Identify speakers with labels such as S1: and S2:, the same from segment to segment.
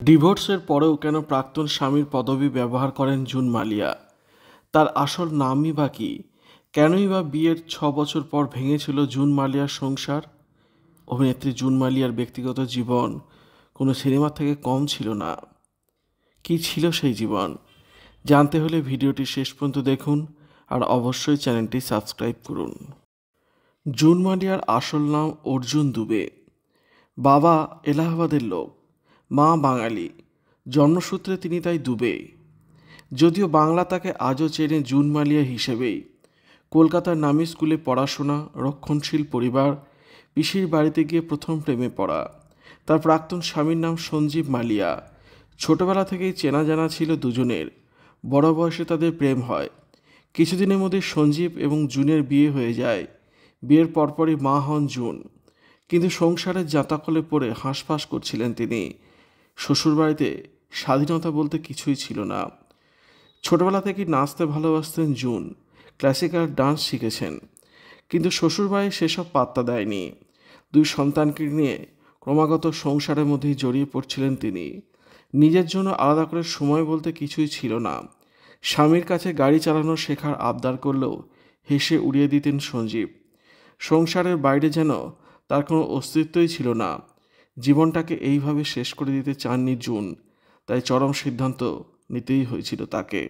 S1: ডিভোর্সের পরেও কেন প্রাক্তন স্বামীর পদবি ব্যবহার করেন জুন মালিয়া? তার আসল নামই বা কী? কেনই বা বিয়ের 6 বছর পর ভেঙেছিল জুন মালিয়ার সংসার? অভিনেত্রী জুন মালিয়ার ব্যক্তিগত জীবন কোনো সিনেমা থেকে কম ছিল না। কী ছিল সেই জীবন? জানতে হলে ভিডিওটি শেষ পর্যন্ত দেখুন আর অবশ্যই চ্যানেলটি সাবস্ক্রাইব করুন। জুন মালিয়ার আসল নাম অর্জুন দুবে। বাবা এলাহাবাদের লোক, মা বাঙালি। জন্মসূত্রে তিনি তাই দুবে। যদিও বাংলা তাকে আজও চেনে জুন মালিয়া হিসেবেই। কলকাতার নামী স্কুলে পড়াশোনা, রক্ষণশীল পরিবার, পিসির বাড়িতে গিয়ে প্রথম প্রেমে পড়া। তার প্রাক্তন স্বামীর নাম সঞ্জীব মালিয়া। ছোটবেলা থেকেই চেনা জানা ছিল দুজনের। বড় বয়সে তাদের প্রেম হয়। কিছুদিনের মধ্যে সঞ্জীব এবং জুনের বিয়ে হয়ে যায়। বিয়ের পরপরই মা হন জুন। কিন্তু সংসারের জাঁতাকলে পড়ে হাঁসফাঁস করছিলেন তিনি। শ্বশুরবাড়িতে স্বাধীনতা বলতে কিছুই ছিল না। ছোটবেলা থেকেই নাচতে ভালোবাসতেন জুন। ক্লাসিক্যাল ডান্স শিখেছেন, কিন্তু শ্বশুরবাড়ি সেসব পাত্তা দেয়নি। 2 সন্তানকে নিয়ে ক্রমাগত সংসারের মধ্যেই জড়িয়ে পড়ছিলেন তিনি। নিজের জন্য আলাদা করে সময় বলতে কিছুই ছিল না। স্বামীর কাছে গাড়ি চালানো শেখার আবদার করলেও হেসে উড়িয়ে দিতেন সঞ্জীব। সংসারের বাইরে যেন তার কোনো অস্তিত্বই ছিল না। জীবনটাকে এইভাবে শেষ করে দিতে চাননি জুন, তাই চরম সিদ্ধান্ত নিতেই হয়েছিল তাকে।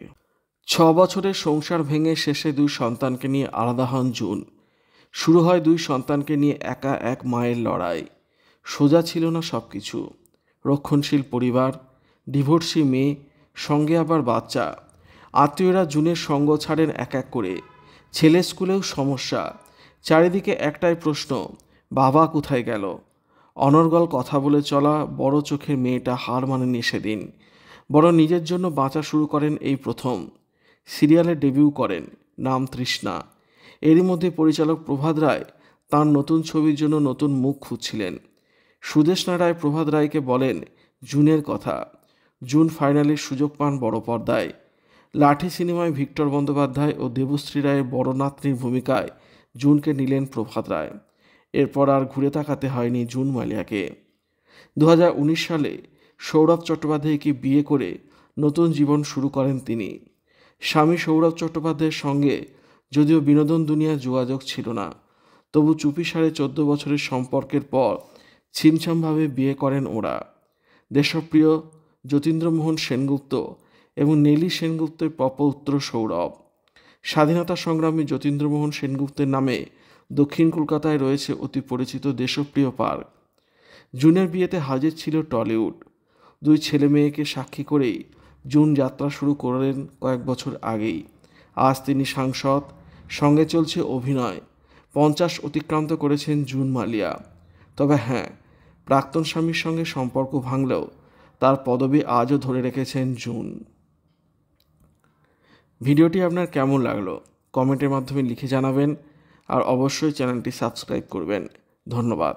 S1: 6 বছরের সংসার ভেঙে শেষে 2 সন্তানকে নিয়ে আলাদা হন জুন। শুরু হয় 2 সন্তানকে নিয়ে একা এক মায়ের লড়াই। সোজা ছিল না সব কিছু। রক্ষণশীল পরিবার, ডিভোর্সি মেয়ে, সঙ্গে আবার বাচ্চা। আত্মীয়রা জুনের সঙ্গ ছাড়েন এক এক করে। ছেলে স্কুলেও সমস্যা। চারিদিকে একটাই প্রশ্ন, বাবা কোথায় গেল? অনর্গল কথা বলে চলা বড় চোখের মেয়েটা হার মানেনি সেদিন। বরং নিজের জন্য বাঁচা শুরু করেন এই প্রথম। সিরিয়ালে ডেবিউ করেন, নাম তৃষ্ণা। এরই মধ্যে পরিচালক প্রভাত রায় তাঁর নতুন ছবির জন্য নতুন মুখ খুঁজছিলেন। সুদেষ্ণা রায় প্রভাত রায়কে বলেন জুনের কথা। জুন ফাইনালে সুযোগ পান বড় পর্দায়। লাঠি সিনেমায় ভিক্টর বন্দ্যোপাধ্যায় ও দেবশ্রী রায়ের বড় নাতনির ভূমিকায় জুনকে নিলেন প্রভাত রায়। এরপর আর ঘুরে তাকাতে হয়নি জুন মালিয়াকে। 2019 সালে সৌরভ চট্টোপাধ্যায়কে বিয়ে করে নতুন জীবন শুরু করেন তিনি। স্বামী সৌরভ চট্টোপাধ্যায়ের সঙ্গে যদিও বিনোদন দুনিয়ার যোগাযোগ ছিল না, তবু চুপিসারে 14 বছরের সম্পর্কের পর ছিমছামভাবে বিয়ে করেন ওরা। দেশপ্রিয় যতীন্দ্রমোহন সেনগুপ্ত এবং নেলি সেনগুপ্তের পপৌত্র সৌরভ। স্বাধীনতা সংগ্রামী যতীন্দ্রমোহন সেনগুপ্তের নামে দক্ষিণ কলকাতায় রয়েছে অতি পরিচিত দেশপ্রিয় পার্ক। জুনের বিয়েতে হাজির ছিল টলিউড। 2 ছেলে মেয়েকে সাক্ষী করেই জুন যাত্রা শুরু করলেন কয়েক বছর আগেই। আজ তিনি সাংসদ, সঙ্গে চলছে অভিনয়। 50 অতিক্রান্ত করেছেন জুন মালিয়া। তবে হ্যাঁ, প্রাক্তন স্বামীর সঙ্গে সম্পর্ক ভাঙলেও তার পদবি আজও ধরে রেখেছেন জুন। ভিডিওটি আপনার কেমন লাগলো কমেন্টের মাধ্যমে লিখে জানাবেন আর অবশ্যই চ্যানেলটি সাবস্ক্রাইব করবেন। ধন্যবাদ।